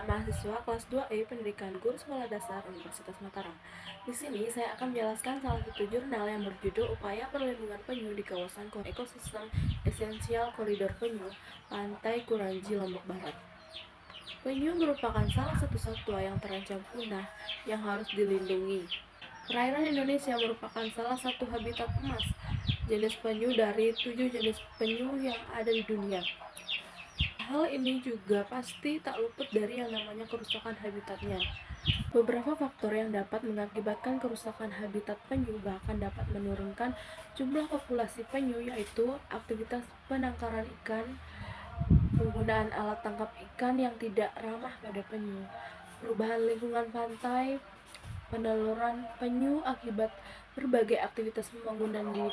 saya mahasiswa kelas 2E Pendidikan Guru Sekolah Dasar Universitas Mataram. Di sini saya akan menjelaskan salah satu jurnal yang berjudul Upaya Perlindungan Penyu di Kawasan Ekosistem Esensial Koridor Penyu, Pantai Kuranji, Lombok Barat. Penyu merupakan salah satu satwa yang terancam punah yang harus dilindungi. Perairan Indonesia merupakan salah satu habitat emas jenis penyu dari 7 jenis penyu yang ada di dunia. Hal ini juga pasti tak luput dari yang namanya kerusakan habitatnya. Beberapa faktor yang dapat mengakibatkan kerusakan habitat penyu bahkan dapat menurunkan jumlah populasi penyu, yaitu aktivitas penangkaran ikan, penggunaan alat tangkap ikan yang tidak ramah pada penyu, perubahan lingkungan pantai, peneluran penyu akibat berbagai aktivitas pembangunan di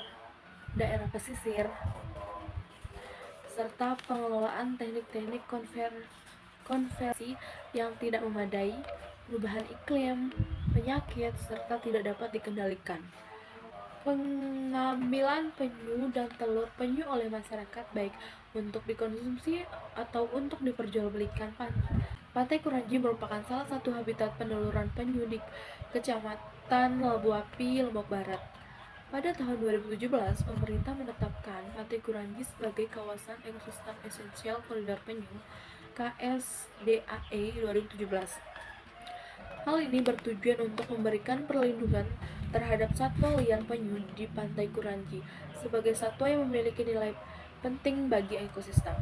daerah pesisir, serta pengelolaan teknik-teknik konversi yang tidak memadai, perubahan iklim, penyakit, serta tidak dapat dikendalikan. Pengambilan penyu dan telur penyu oleh masyarakat baik untuk dikonsumsi atau untuk diperjualbelikan. Pantai Kuranji merupakan salah satu habitat peneluran penyu di Kecamatan Labu Api, Lombok Barat. Pada tahun 2017, pemerintah menetapkan Pantai Kuranji sebagai kawasan ekosistem esensial koridor penyu KSDAE 2017. Hal ini bertujuan untuk memberikan perlindungan terhadap satwa liar penyu di Pantai Kuranji sebagai satwa yang memiliki nilai penting bagi ekosistem.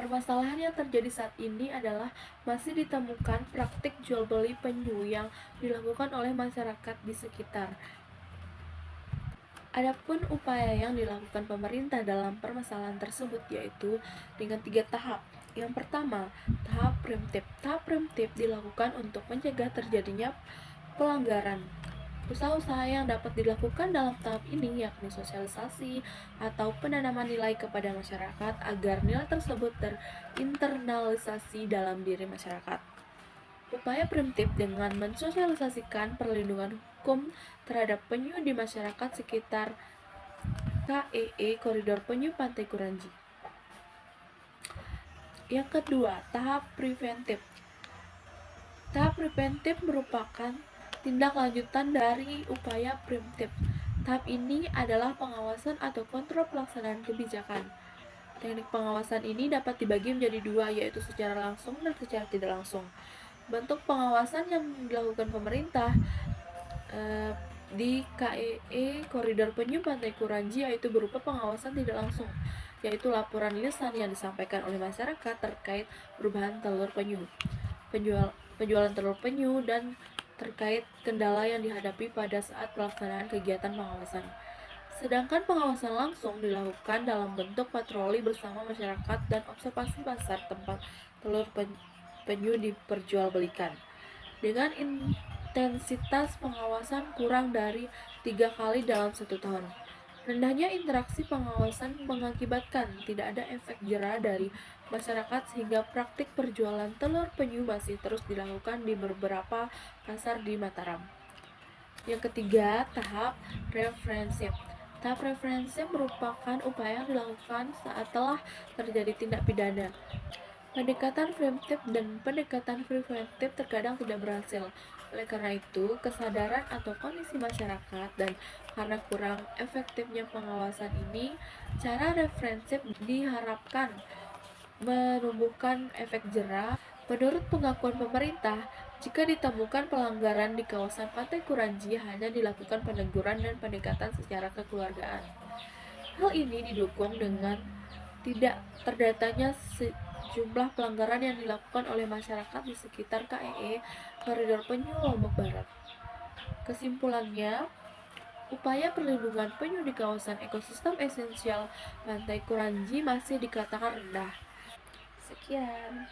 Permasalahan yang terjadi saat ini adalah masih ditemukan praktik jual beli penyu yang dilakukan oleh masyarakat di sekitar. Adapun upaya yang dilakukan pemerintah dalam permasalahan tersebut yaitu dengan 3 tahap. Yang pertama, tahap preemptif. Tahap preemptif dilakukan untuk mencegah terjadinya pelanggaran. Usaha-usaha yang dapat dilakukan dalam tahap ini yakni sosialisasi atau penanaman nilai kepada masyarakat agar nilai tersebut terinternalisasi dalam diri masyarakat. Upaya preemptif dengan mensosialisasikan perlindungan hukum terhadap penyu di masyarakat sekitar KEE Koridor Penyu Pantai Kuranji. Yang kedua, tahap preventif. Tahap preventif merupakan tindak lanjutan dari upaya preemptif. Tahap ini adalah pengawasan atau kontrol pelaksanaan kebijakan. Teknik pengawasan ini dapat dibagi menjadi dua, yaitu secara langsung dan secara tidak langsung. Bentuk pengawasan yang dilakukan pemerintah di KEE Koridor Penyu Pantai Kuranji yaitu berupa pengawasan tidak langsung, yaitu laporan lisan yang disampaikan oleh masyarakat terkait perubahan telur penyu, penjualan telur penyu, dan terkait kendala yang dihadapi pada saat pelaksanaan kegiatan pengawasan. Sedangkan pengawasan langsung dilakukan dalam bentuk patroli bersama masyarakat dan observasi pasar tempat telur penyu diperjualbelikan. Dengan intensitas pengawasan kurang dari 3 kali dalam 1 tahun. Rendahnya interaksi pengawasan mengakibatkan tidak ada efek jera dari masyarakat sehingga praktik perjualan telur penyu masih terus dilakukan di beberapa pasar di Mataram. Yang ketiga, tahap referensif. Tahap referensif merupakan upaya yang dilakukan saat telah terjadi tindak pidana. Pendekatan preemptif dan pendekatan preventif terkadang tidak berhasil. Oleh karena itu, kesadaran atau kondisi masyarakat dan karena kurang efektifnya pengawasan ini, cara referensif diharapkan menumbuhkan efek jera. Menurut pengakuan pemerintah, jika ditemukan pelanggaran di kawasan Pantai Kuranji hanya dilakukan peneguran dan pendekatan secara kekeluargaan. Hal ini didukung dengan tidak terdatanya sejumlah pelanggaran yang dilakukan oleh masyarakat di sekitar KEE Koridor Penyu Lombok Barat. Kesimpulannya, upaya perlindungan penyu di kawasan ekosistem esensial Pantai Kuranji masih dikatakan rendah. Sekian.